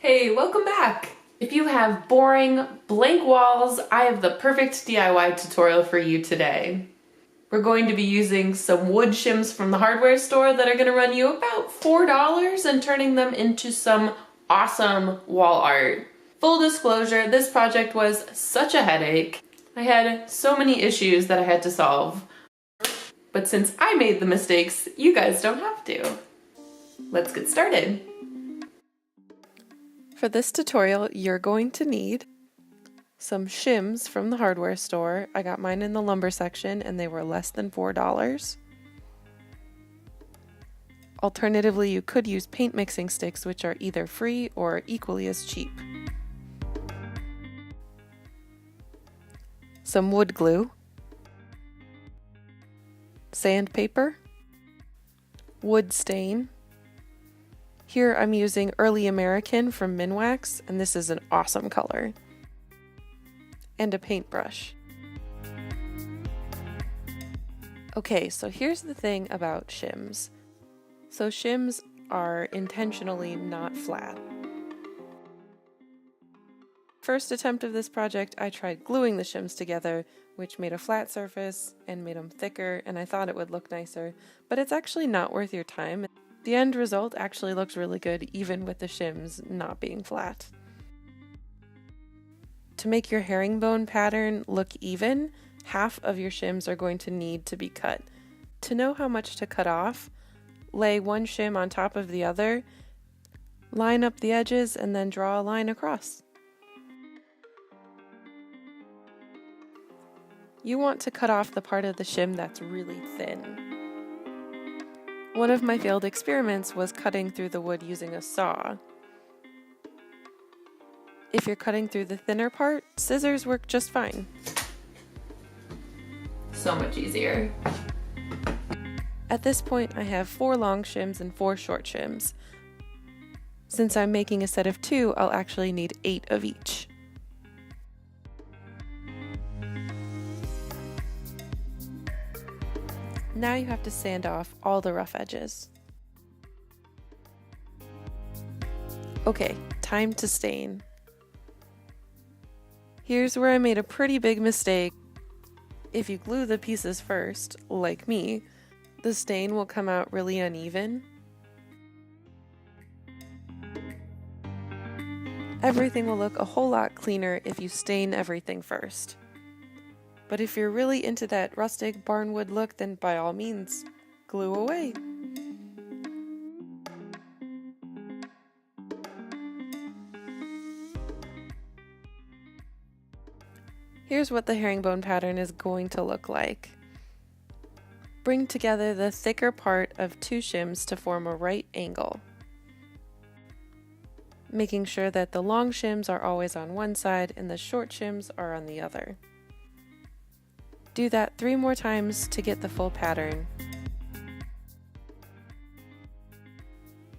Hey, welcome back! If you have boring, blank walls, I have the perfect DIY tutorial for you today. We're going to be using some wood shims from the hardware store that are going to run you about $4 and turning them into some awesome wall art. Full disclosure, this project was such a headache. I had so many issues that I had to solve. But since I made the mistakes, you guys don't have to. Let's get started. For this tutorial, you're going to need some shims from the hardware store. I got mine in the lumber section and they were less than $4. Alternatively, you could use paint mixing sticks, which are either free or equally as cheap. Some wood glue, sandpaper, wood stain. Here I'm using Early American from Minwax, and this is an awesome color. And a paintbrush. Okay, so here's the thing about shims. So shims are intentionally not flat. First attempt of this project, I tried gluing the shims together, which made a flat surface and made them thicker, and I thought it would look nicer, but it's actually not worth your time. The end result actually looks really good, even with the shims not being flat. To make your herringbone pattern look even, half of your shims are going to need to be cut. To know how much to cut off, lay one shim on top of the other, line up the edges, and then draw a line across. You want to cut off the part of the shim that's really thin. One of my failed experiments was cutting through the wood using a saw. If you're cutting through the thinner part, scissors work just fine. So much easier. At this point, I have 4 long shims and 4 short shims. Since I'm making a set of 2, I'll actually need 8 of each. Now you have to sand off all the rough edges. Okay, time to stain. Here's where I made a pretty big mistake. If you glue the pieces first, like me, the stain will come out really uneven. Everything will look a whole lot cleaner if you stain everything first. But if you're really into that rustic barnwood look, then by all means, glue away. Here's what the herringbone pattern is going to look like. Bring together the thicker part of 2 shims to form a right angle, making sure that the long shims are always on one side and the short shims are on the other. Do that 3 more times to get the full pattern.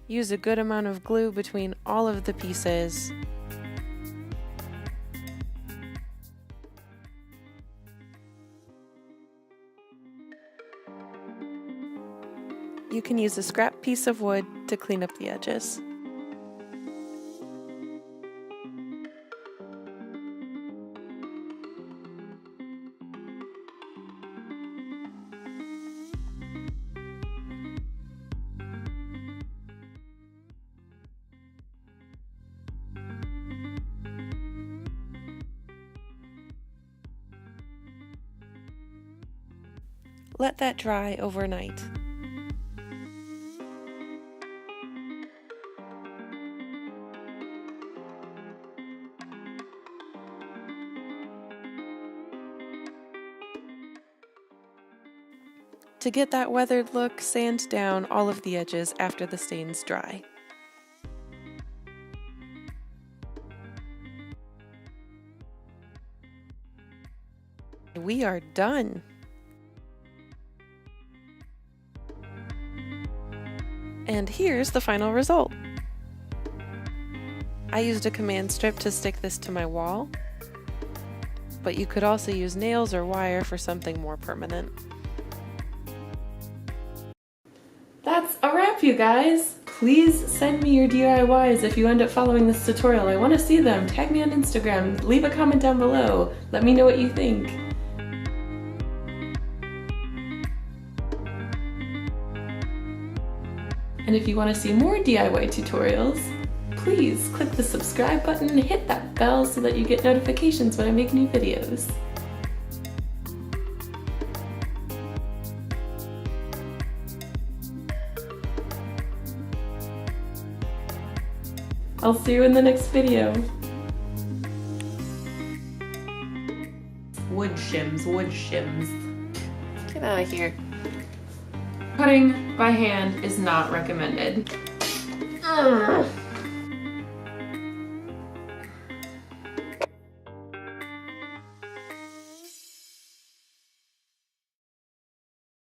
Use a good amount of glue between all of the pieces. You can use a scrap piece of wood to clean up the edges. Let that dry overnight. To get that weathered look, sand down all of the edges after the stains dry. We are done. And here's the final result. I used a command strip to stick this to my wall, but you could also use nails or wire for something more permanent. That's a wrap, you guys! Please send me your DIYs if you end up following this tutorial. I want to see them. Tag me on Instagram. Leave a comment down below. Let me know what you think. And if you want to see more DIY tutorials, please click the subscribe button and hit that bell so that you get notifications when I make new videos. I'll see you in the next video. Wood shims, wood shims. Get out of here. Cutting by hand is not recommended. Ugh.